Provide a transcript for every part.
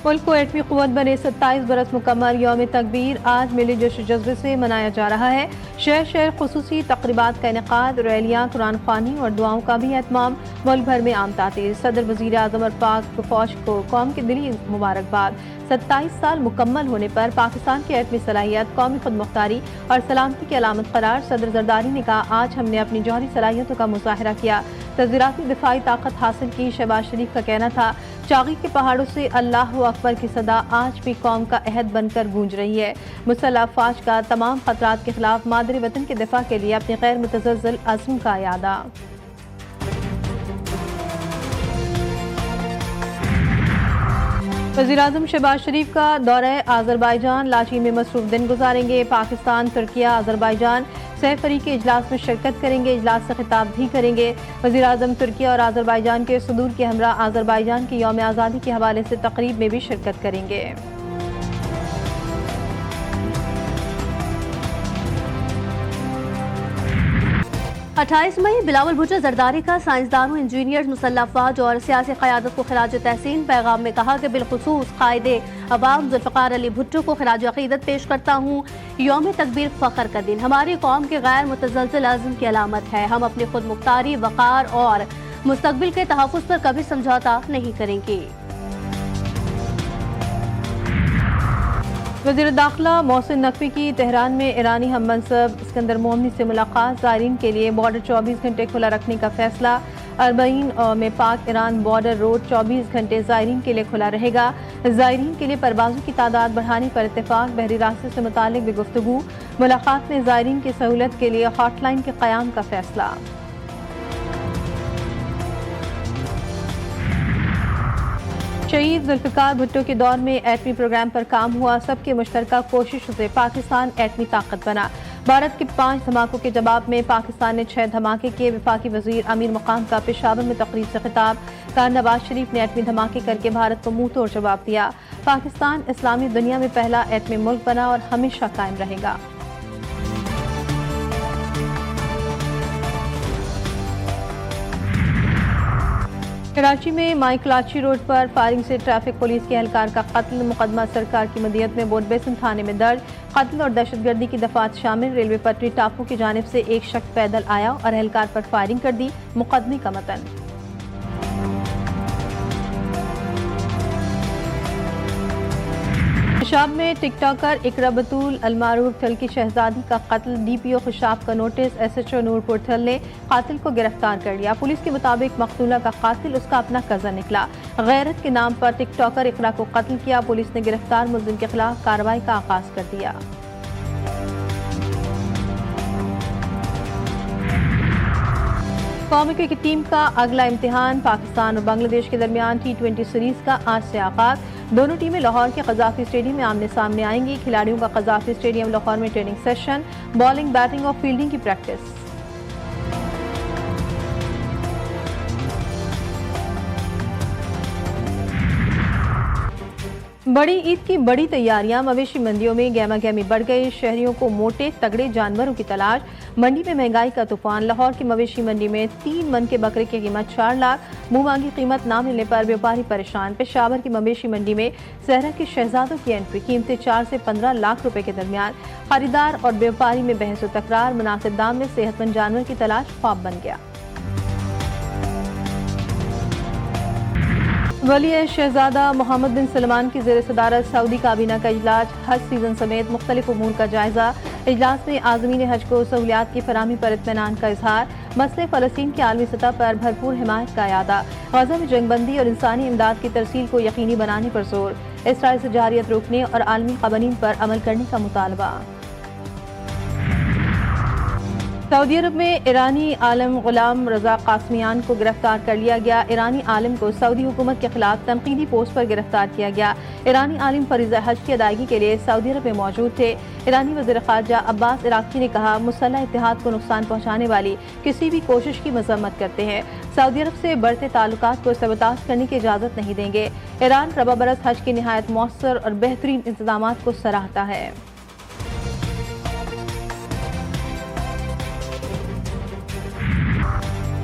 मुल्क को एटमी क़ुव्वत बने 27 बरस मुकम्मल यौम तकबीर आज मिली जोश जज्बे से मनाया जा रहा है। शहर शहर खुसूसी तक़रीबात का इनेक़ाद, रैलियाँ, कुरान ख़्वानी और दुआओं का भी एहतमाम। मुल्क भर में आम तातील। सदर वज़ीर आज़म और पाक फ़ौज को कौम की दिली मुबारकबाद। 27 साल मुकम्मल होने पर पाकिस्तान की एटमी सलाहियत कौमी खुद मुख्तारी और सलामती की अलामत करार। सदर जरदारी ने कहा, आज हमने अपनी जौहरी सलाहियतों का मुज़ाहिरा किया, तज़ीराती दिफाई ताकत हासिल की। शहबाज शरीफ का कहना था, चागी के पहाड़ों से अल्लाह अकबर की सदा आज भी कौम का अहद बनकर गूंज रही है। मुसल्लह अफ़वाज का तमाम खतरात के खिलाफ मादरे वतन के दिफा के लिए अपने गैर मुतज़्ज़ल अज़्म का यादा। वज़ीर-ए-आज़म शहबाज शरीफ का दौरा आज़रबाईजान, लाचीन में मसरूफ़ दिन गुजारेंगे। पाकिस्तान, तुर्किया, आज़रबाईजान सह फरीक़ी इजलास में शिरकत करेंगे, इजलास से खिताब भी करेंगे। वज़ीर-ए-आज़म तुर्किया और आज़रबाईजान के सदूर के हमरा आज़रबाईजान के यौम आज़ादी के हवाले से तक़रीब में भी शिरकत करेंगे। 28 मई बिलावल भुट्टो जरदारी का साइंसदानों, इंजीनियर्स, मुसल्लह अफ़वाज और सियासी क़यादत को खिराज तहसीन। पैगाम में कहा कि बिलखुसूस कायदे अवाम ज़ुल्फ़िकार अली भुट्टो को खिराज अक़ीदत पेश करता हूँ। यौम तकबीर फ़ख्र का दिन हमारी कौम के गैर मुतज़्ज़ल अज़्म की अलामत है। हम अपनी खुद मुख्तारी, वक़ार और मुस्तक़बिल के तहफ़्फ़ुज़ पर कभी समझौता नहीं करेंगे। वज़ीर दाखिला मोहसिन नकवी की तेहरान में ईरानी हममनसब सिकंदर मोमनी से मुलाकात। ज़ायरीन के लिए बॉर्डर 24 घंटे खुला रखने का फैसला। अरबईन में पाक ईरान बॉर्डर रोड 24 घंटे ज़ायरीन के लिए खुला रहेगा। ज़ायरीन के लिए परवाज़ों की तादाद बढ़ाने पर इत्तेफाक। बहरी रास्ते से मुतालिक भी गुफ्तगू। मुलाकात में ज़ायरीन की सहूलत के लिए हॉटलाइन के क़याम का फैसला। शहीद ज़ुल्फ़िकार भुट्टो के दौर में एटमी प्रोग्राम पर काम हुआ। सबके मुश्तरका कोशिशों से पाकिस्तान एटमी ताकत बना। भारत के 5 धमाकों के जवाब में पाकिस्तान ने 6 धमाके किए। वफाकी वज़ीर अमीर मकाम का पेशावर में तकरीब से खिताब। कहा, नवाज शरीफ ने एटमी धमाके करके भारत को मुंह तोड़ जवाब दिया। पाकिस्तान इस्लामी दुनिया में पहला एटमी मुल्क बना और हमेशा कायम रहेगा। कराची में माइकलाची रोड पर फायरिंग से ट्रैफिक पुलिस के एहलकार का कत्ल। मुकदमा सरकार की मदीयत में बोट बेसन थाने में दर्ज। कत्ल और दहशतगर्दी की दफात शामिल। रेलवे पटरी टापू की जानिब से एक शख्स पैदल आया और एहलकार पर फायरिंग कर दी। मुकदमे का मतन। खुशाब में टिकटॉकर इकरा बतूल अलमारूफ थल की शहजादी का कत्ल। डीपीओ खुशाब का नोटिस। एसएचओ नूरपुर थल ने कातिल को गिरफ्तार कर लिया। पुलिस के मुताबिक मकतूला का कातिल उसका अपना कज़न निकला। गैरत के नाम पर टिकटॉकर इकरा को कत्ल किया। पुलिस ने गिरफ्तार मुल्ज़िम के खिलाफ कार्रवाई का आगाज कर दिया। कौमी क्रिकेट टीम का अगला इम्तिहान। पाकिस्तान और बांग्लादेश के दरमियान T20 सीरीज का आज से आगाज। दोनों टीमें लाहौर के क़ज़ाफ़ी स्टेडियम में आमने सामने आएंगी। खिलाड़ियों का क़ज़ाफ़ी स्टेडियम लाहौर में ट्रेनिंग सेशन। बॉलिंग, बैटिंग और फील्डिंग की प्रैक्टिस। बड़ी ईद की बड़ी तैयारियां। मवेशी मंडियों में गहमा गहमी बढ़ गई। शहरियों को मोटे तगड़े जानवरों की तलाश। मंडी में महंगाई का तूफान। लाहौर की मवेशी मंडी में 3 मन के बकरे की कीमत 4 लाख। मुंह मांगी कीमत ना मिलने पर व्यापारी परेशान। पेशावर की मवेशी मंडी में सहरा के शहजादों की एंट्री। कीमतें 4 से 15 लाख रुपए के दरमियान। खरीदार और व्यापारी में बहस व तकरार। मुनासिब दाम में सेहतमंद जानवर की तलाश ख्वाब बन गया। वली शहजादा मोहम्मद बिन सलमान की ज़ेर सदारत सऊदी काबीना का इजलास। हज सीजन समेत मुख्तलिफ उमूर का जायजा। इजलास में आज़मीन हज को सहूलियात की फराहमी पर इत्मीनान का इजहार। मसले फ़लस्तीन की आलमी सतह पर भरपूर हिमायत का यादा। गज़ा में जंगबंदी और इंसानी इमदाद की तरसील को यकीनी बनाने पर जोर। इसराइल से जारियत रोकने और आलमी क़वानीन पर अमल करने का मुतालबा। सऊदी अरब में ईरानी आलिम गुलाम रजा कासमियान को गिरफ्तार कर लिया गया। ईरानी आलिम को सऊदी हुकूमत के खिलाफ तनकीदी पोस्ट पर गिरफ्तार किया गया। ईरानी आलिम फरीज़ा हज की अदायगी के लिए सऊदी अरब में मौजूद थे। ईरानी वज़ीर ख़ारजा अब्बास इराक़ी ने कहा, मुसल्लह इत्तेहाद को नुकसान पहुँचाने वाली किसी भी कोशिश की मज़म्मत करते हैं। सऊदी अरब से बढ़ते ताल्लुकात को सबताज करने की इजाज़त नहीं देंगे। ईरान रबा बरस हज की निहायत मौसर और बेहतरीन इंतज़ामात को सराहता है।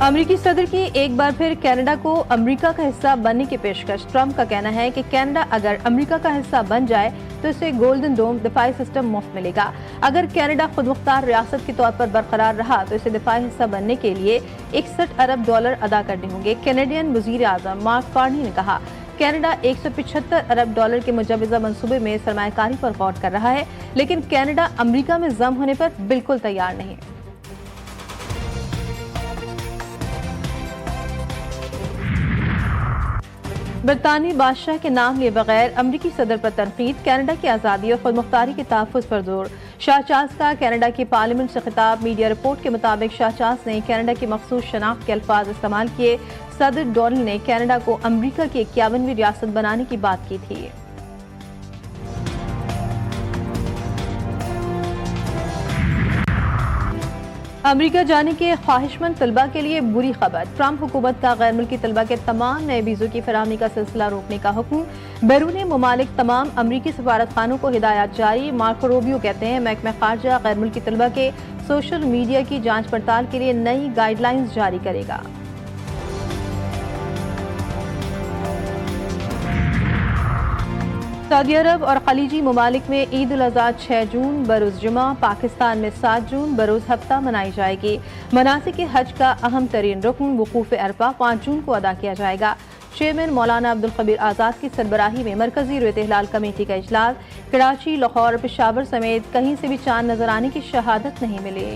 अमेरिकी सदर की एक बार फिर कनाडा को अमेरिका का हिस्सा बनने की पेशकश। ट्रंप का कहना है कि कनाडा अगर अमेरिका का हिस्सा बन जाए तो इसे गोल्डन डोम दिफाई सिस्टम मुफ्त मिलेगा। अगर कनाडा खुद मुख्तार रियासत के तौर पर बरकरार रहा तो इसे दिफाई हिस्सा बनने के लिए 61 अरब डॉलर अदा करने होंगे। कैनेडियन वजीर आजम मार्क कार्नी ने कहा, कनाडा 175 अरब डॉलर के मुजवजा मंसूबे में सरमायाकारी पर गौर कर रहा है, लेकिन कनाडा अमेरिका में जम होने पर बिल्कुल तैयार नहीं। बरतानी बादशाह के नाम लिए बगैर अमरीकी सदर पर तनकीद। कनाडा की आज़ादी और खुद मुख्तारी के तहफ़्फ़ुज़ पर जोर। शाह चार्ल्स का कनाडा की पार्लियामेंट से खिताब। मीडिया रिपोर्ट के मुताबिक शाह चार्ल्स ने कनाडा की मखसूस शनाख्त के अल्फाज इस्तेमाल किए। सदर डोनाल्ड ने कनाडा को अमरीका की 51वीं रियासत बनाने की बात की थी। अमेरिका जाने के ख्वाहिशमंद तलबा के लिए बुरी खबर। ट्रंप हुकूमत का गैर मुल्की तलबा के तमाम नए वीज़ों की फराहमी का सिलसिला रोकने का हुक्म। बैरून ममालिक तमाम अमरीकी सफारत खानों को हिदायत जारी। मार्को रूबियो कहते हैं, महकमा खारजा गैर मुल्की तलबा के सोशल मीडिया की जांच पड़ताल के लिए नई गाइडलाइंस जारी करेगा। सऊदी अरब और खलीजी ममालिक में ईद उल अज़हा 6 जून बरोज़ जुमा, पाकिस्तान में 7 जून बरोज़ हफ्ता मनाई जाएगी। मनासिक हज का अहम तरीन रुकन वकूफ़ अरफा 5 जून को अदा किया जाएगा। चेयरमैन मौलाना अब्दुल कबीर आज़ाद की सरबराही में मरकजी रहत कमेटी का इजलास। कराची, लाहौर, पेशावर समेत कहीं से भी चांद नजर आने की शहादत नहीं मिली।